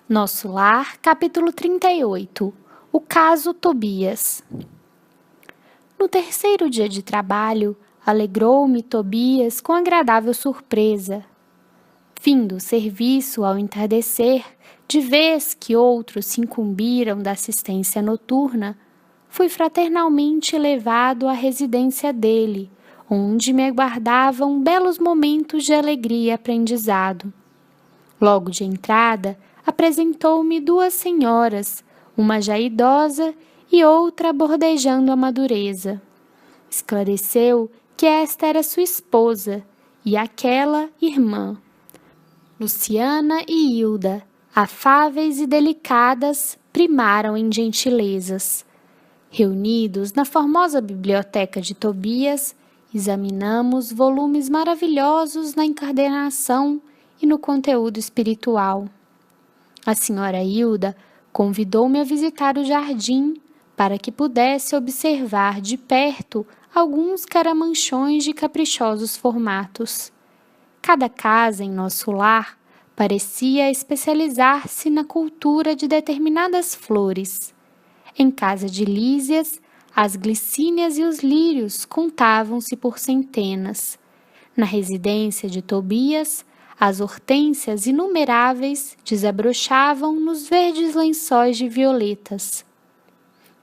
Nosso Lar, capítulo 38. O caso Tobias. No terceiro dia de trabalho, alegrou-me Tobias com agradável surpresa. Findo o serviço ao entardecer, de vez que outros se incumbiram da assistência noturna, fui fraternalmente levado à residência dele, onde me aguardavam belos momentos de alegria e aprendizado. Logo de entrada, apresentou-me duas senhoras, uma já idosa e outra bordejando a madureza. Esclareceu que esta era sua esposa e aquela irmã. Luciana e Hilda, afáveis e delicadas, primaram em gentilezas. Reunidos na formosa biblioteca de Tobias, examinamos volumes maravilhosos na encadernação e no conteúdo espiritual. A senhora Hilda convidou-me a visitar o jardim para que pudesse observar de perto alguns caramanchões de caprichosos formatos. Cada casa em nosso lar parecia especializar-se na cultura de determinadas flores. Em casa de Lísias, as glicínias e os lírios contavam-se por centenas. Na residência de Tobias, as hortênsias inumeráveis desabrochavam nos verdes lençóis de violetas.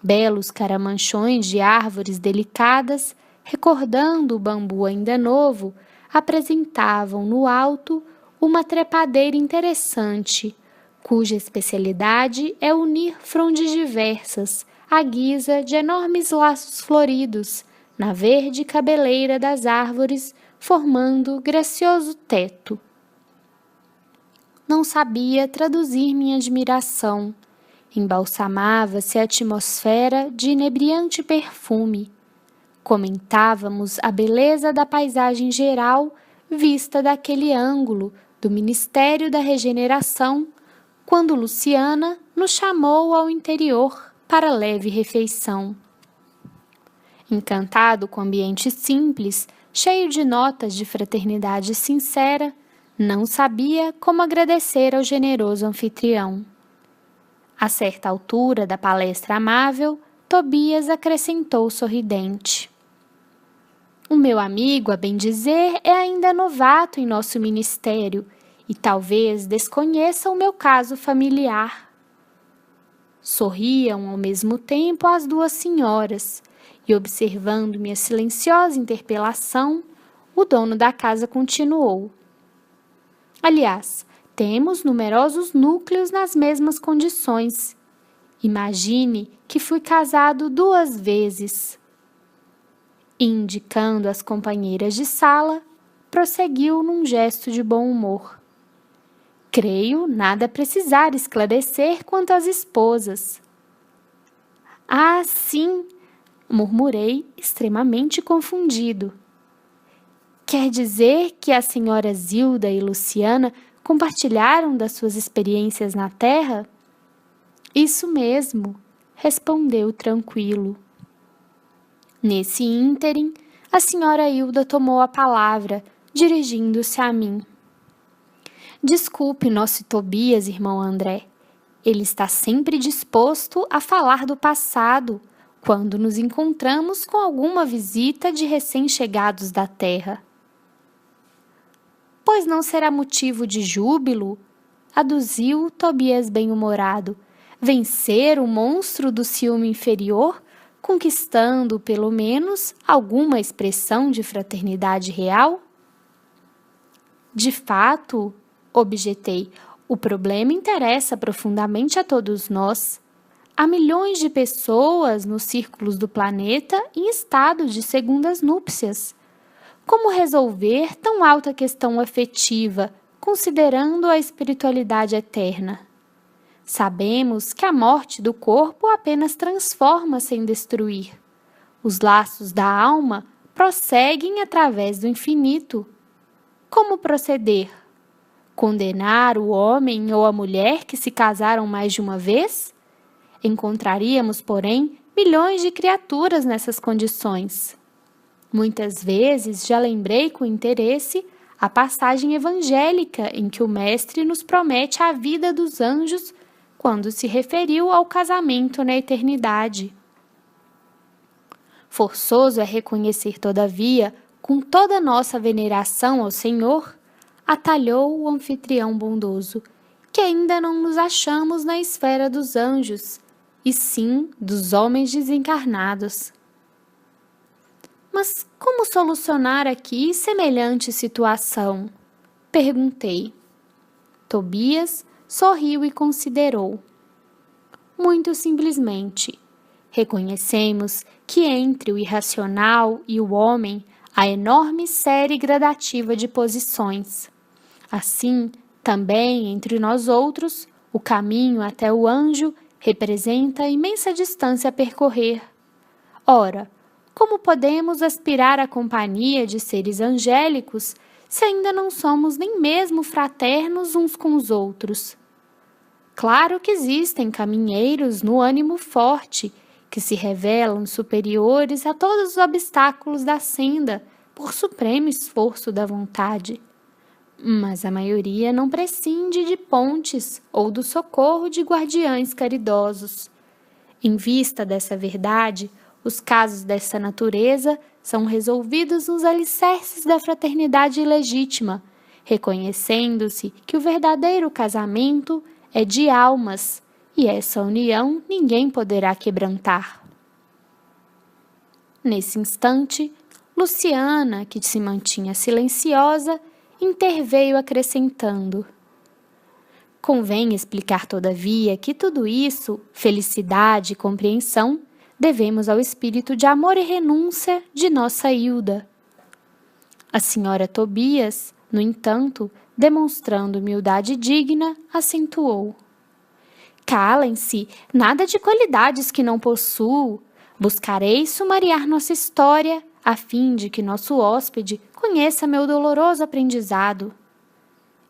Belos caramanchões de árvores delicadas, recordando o bambu ainda novo, apresentavam no alto uma trepadeira interessante, cuja especialidade é unir frondes diversas à guisa de enormes laços floridos na verde cabeleira das árvores, formando gracioso teto. Não sabia traduzir minha admiração. Embalsamava-se a atmosfera de inebriante perfume. Comentávamos a beleza da paisagem geral vista daquele ângulo do Ministério da Regeneração, quando Luciana nos chamou ao interior para leve refeição. Encantado com o ambiente simples, cheio de notas de fraternidade sincera, não sabia como agradecer ao generoso anfitrião. A certa altura da palestra amável, Tobias acrescentou sorridente: "O meu amigo, a bem dizer, é ainda novato em nosso ministério e talvez desconheça o meu caso familiar." Sorriam ao mesmo tempo as duas senhoras e, observando minha silenciosa interpelação, o dono da casa continuou: "Aliás, temos numerosos núcleos nas mesmas condições. Imagine que fui casado 2 vezes." Indicando as companheiras de sala, prosseguiu num gesto de bom humor: "Creio nada precisar esclarecer quanto às esposas." "Ah, sim!" murmurei, extremamente confundido. "Quer dizer que as senhoras Hilda e Luciana compartilharam das suas experiências na Terra?" "Isso mesmo", respondeu tranquilo. Nesse ínterim, a senhora Hilda tomou a palavra, dirigindo-se a mim: "Desculpe nosso Tobias, irmão André. Ele está sempre disposto a falar do passado, quando nos encontramos com alguma visita de recém-chegados da Terra." "Pois não será motivo de júbilo?" aduziu Tobias bem-humorado. "Vencer o monstro do ciúme inferior, conquistando, pelo menos, alguma expressão de fraternidade real?" "De fato", objetei, "o problema interessa profundamente a todos nós. Há milhões de pessoas nos círculos do planeta em estado de segundas núpcias. Como resolver tão alta questão afetiva, considerando a espiritualidade eterna? Sabemos que a morte do corpo apenas transforma sem destruir. Os laços da alma prosseguem através do infinito. Como proceder? Condenar o homem ou a mulher que se casaram mais de uma vez? Encontraríamos, porém, milhões de criaturas nessas condições. Muitas vezes já lembrei com interesse a passagem evangélica em que o Mestre nos promete a vida dos anjos quando se referiu ao casamento na eternidade. Forçoso é reconhecer, todavia, com toda nossa veneração ao Senhor, atalhou o anfitrião bondoso, que ainda não nos achamos na esfera dos anjos, e sim dos homens desencarnados. Mas como solucionar aqui semelhante situação? Perguntei. Tobias sorriu e considerou. Muito simplesmente, reconhecemos que entre o irracional e o homem há enorme série gradativa de posições. Assim, também entre nós outros, o caminho até o anjo representa imensa distância a percorrer. Ora, como podemos aspirar à companhia de seres angélicos se ainda não somos nem mesmo fraternos uns com os outros? Claro que existem caminheiros no ânimo forte, que se revelam superiores a todos os obstáculos da senda por supremo esforço da vontade. Mas a maioria não prescinde de pontes ou do socorro de guardiães caridosos. Em vista dessa verdade, os casos dessa natureza são resolvidos nos alicerces da fraternidade legítima, reconhecendo-se que o verdadeiro casamento é de almas, e essa união ninguém poderá quebrantar. Nesse instante, Luciana, que se mantinha silenciosa, interveio acrescentando: convém explicar, todavia, que tudo isso, felicidade e compreensão, devemos ao espírito de amor e renúncia de nossa Hilda. A senhora Tobias, no entanto, demonstrando humildade digna, acentuou: calem-se, nada de qualidades que não possuo. Buscarei sumariar nossa história, a fim de que nosso hóspede conheça meu doloroso aprendizado.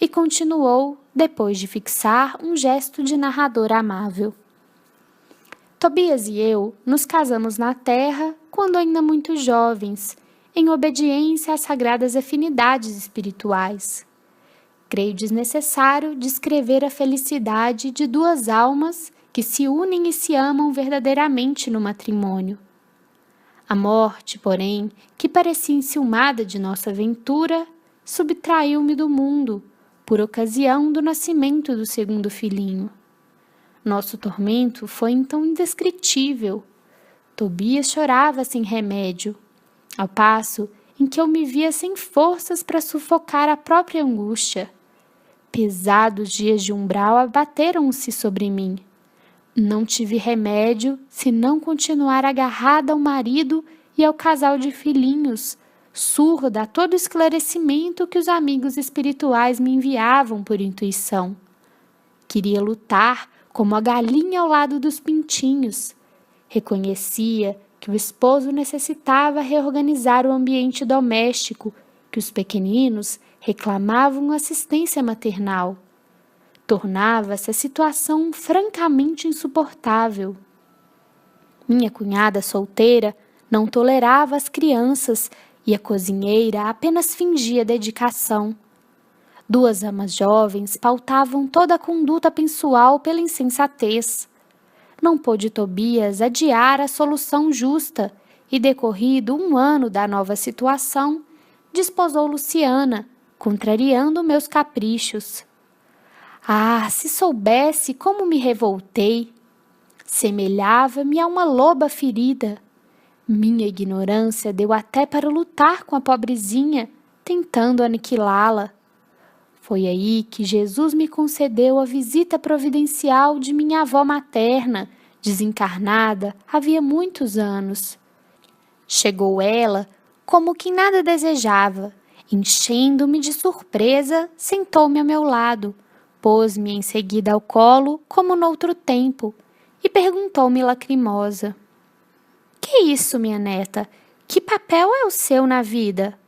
E continuou, depois de fixar um gesto de narrador amável. Tobias e eu nos casamos na terra quando ainda muito jovens, em obediência às sagradas afinidades espirituais. Creio desnecessário descrever a felicidade de duas almas que se unem e se amam verdadeiramente no matrimônio. A morte, porém, que parecia enciumada de nossa ventura, subtraiu-me do mundo, por ocasião do nascimento do segundo filhinho. Nosso tormento foi então indescritível. Tobias chorava sem remédio, ao passo em que eu me via sem forças para sufocar a própria angústia. Pesados dias de umbral abateram-se sobre mim. Não tive remédio senão continuar agarrada ao marido e ao casal de filhinhos, surda a todo esclarecimento que os amigos espirituais me enviavam por intuição. Queria lutar como a galinha ao lado dos pintinhos. Reconhecia que o esposo necessitava reorganizar o ambiente doméstico, que os pequeninos reclamavam assistência maternal. Tornava-se a situação francamente insuportável. Minha cunhada solteira não tolerava as crianças e a cozinheira apenas fingia dedicação. Duas amas jovens pautavam toda a conduta pessoal pela insensatez. Não pôde Tobias adiar a solução justa e, decorrido 1 ano da nova situação, desposou Luciana, contrariando meus caprichos. Ah, se soubesse como me revoltei! Semelhava-me a uma loba ferida. Minha ignorância deu até para lutar com a pobrezinha, tentando aniquilá-la. Foi aí que Jesus me concedeu a visita providencial de minha avó materna, desencarnada havia muitos anos. Chegou ela como quem nada desejava, enchendo-me de surpresa, sentou-me ao meu lado, pôs-me em seguida ao colo como noutro tempo e perguntou-me lacrimosa: que é isso, minha neta? Que papel é o seu na vida?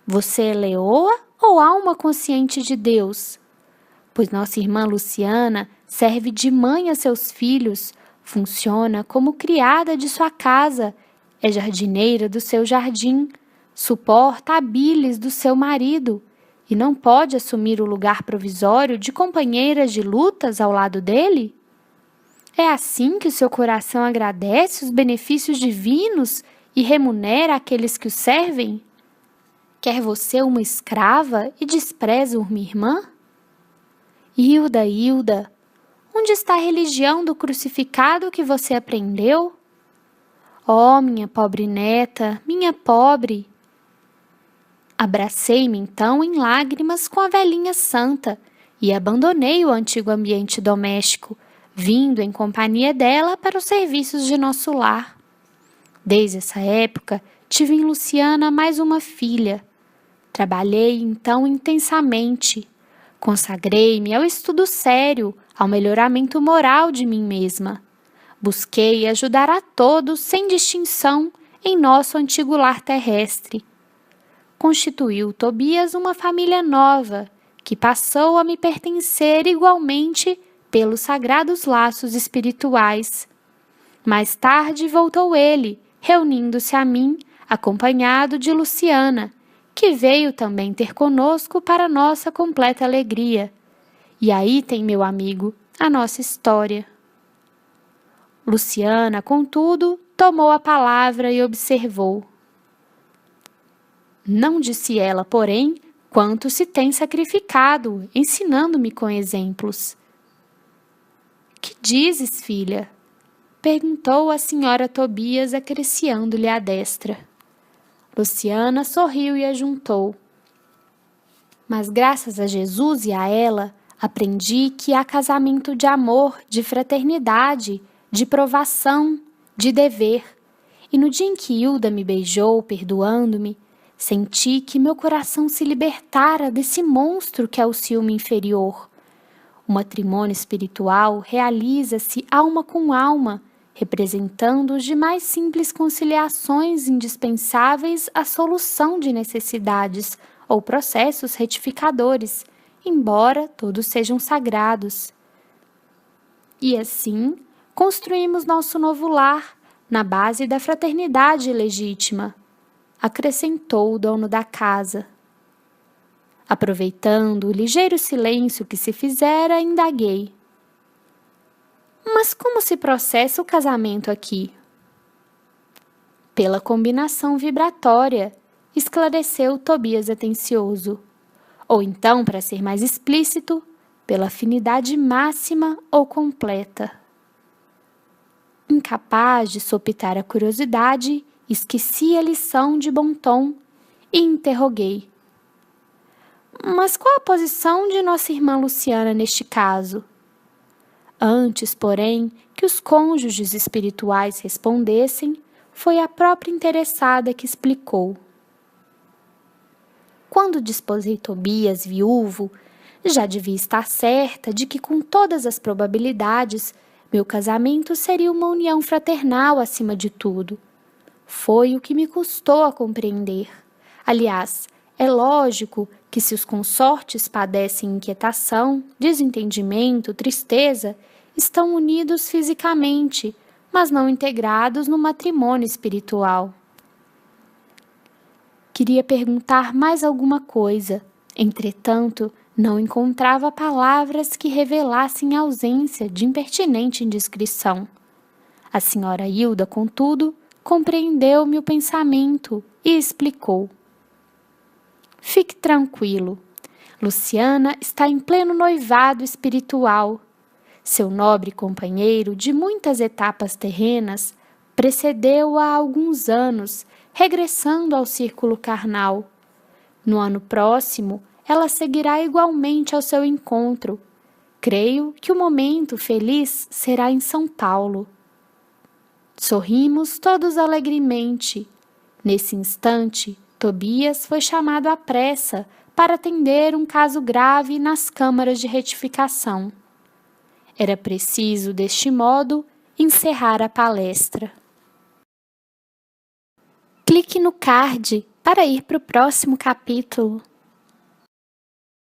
Você é leoa ou alma consciente de Deus? Pois nossa irmã Luciana serve de mãe a seus filhos, funciona como criada de sua casa, é jardineira do seu jardim, suporta a bilis do seu marido, e não pode assumir o lugar provisório de companheiras de lutas ao lado dele? É assim que o seu coração agradece os benefícios divinos e remunera aqueles que o servem? Quer você uma escrava e despreza uma irmã? Hilda, Hilda, onde está a religião do crucificado que você aprendeu? Oh, minha pobre neta, minha pobre! Abracei-me então em lágrimas com a velhinha santa e abandonei o antigo ambiente doméstico, vindo em companhia dela para os serviços de nosso lar. Desde essa época, tive em Luciana mais uma filha. Trabalhei então intensamente. Consagrei-me ao estudo sério, ao melhoramento moral de mim mesma. Busquei ajudar a todos sem distinção em nosso antigo lar terrestre. Constituiu Tobias uma família nova, que passou a me pertencer igualmente pelos sagrados laços espirituais. Mais tarde voltou ele, reunindo-se a mim, acompanhado de Luciana, que veio também ter conosco para nossa completa alegria. E aí tem, meu amigo, a nossa história. Luciana, contudo, tomou a palavra e observou. Não disse ela, porém, quanto se tem sacrificado, ensinando-me com exemplos. Que dizes, filha? Perguntou a senhora Tobias, acariciando-lhe a destra. Luciana sorriu e ajuntou. Mas graças a Jesus e a ela, aprendi que há casamento de amor, de fraternidade, de provação, de dever. E no dia em que Hilda me beijou, perdoando-me, senti que meu coração se libertara desse monstro que é o ciúme inferior. O matrimônio espiritual realiza-se alma com alma, representando os demais simples conciliações indispensáveis à solução de necessidades ou processos retificadores, embora todos sejam sagrados. E assim, construímos nosso novo lar, na base da fraternidade legítima, acrescentou o dono da casa. Aproveitando o ligeiro silêncio que se fizera, indaguei. Mas como se processa o casamento aqui? Pela combinação vibratória, esclareceu Tobias atencioso. Ou então, para ser mais explícito, pela afinidade máxima ou completa. Incapaz de sopitar a curiosidade, esqueci a lição de bom tom e interroguei. Mas qual a posição de nossa irmã Luciana neste caso? Antes, porém, que os cônjuges espirituais respondessem, foi a própria interessada que explicou. Quando desposei Tobias viúvo, já devia estar certa de que, com todas as probabilidades, meu casamento seria uma união fraternal acima de tudo. Foi o que me custou a compreender. Aliás, é lógico que se os consortes padecem inquietação, desentendimento, tristeza, estão unidos fisicamente, mas não integrados no matrimônio espiritual. Queria perguntar mais alguma coisa, entretanto, não encontrava palavras que revelassem a ausência de impertinente indiscrição. A senhora Hilda, contudo, compreendeu-me o pensamento e explicou. Fique tranquilo. Luciana está em pleno noivado espiritual. Seu nobre companheiro, de muitas etapas terrenas, precedeu-a há alguns anos, regressando ao círculo carnal. No ano próximo, ela seguirá igualmente ao seu encontro. Creio que o momento feliz será em São Paulo. Sorrimos todos alegremente. Nesse instante, Tobias foi chamado à pressa para atender um caso grave nas câmaras de retificação. Era preciso, deste modo, encerrar a palestra. Clique no card para ir para o próximo capítulo.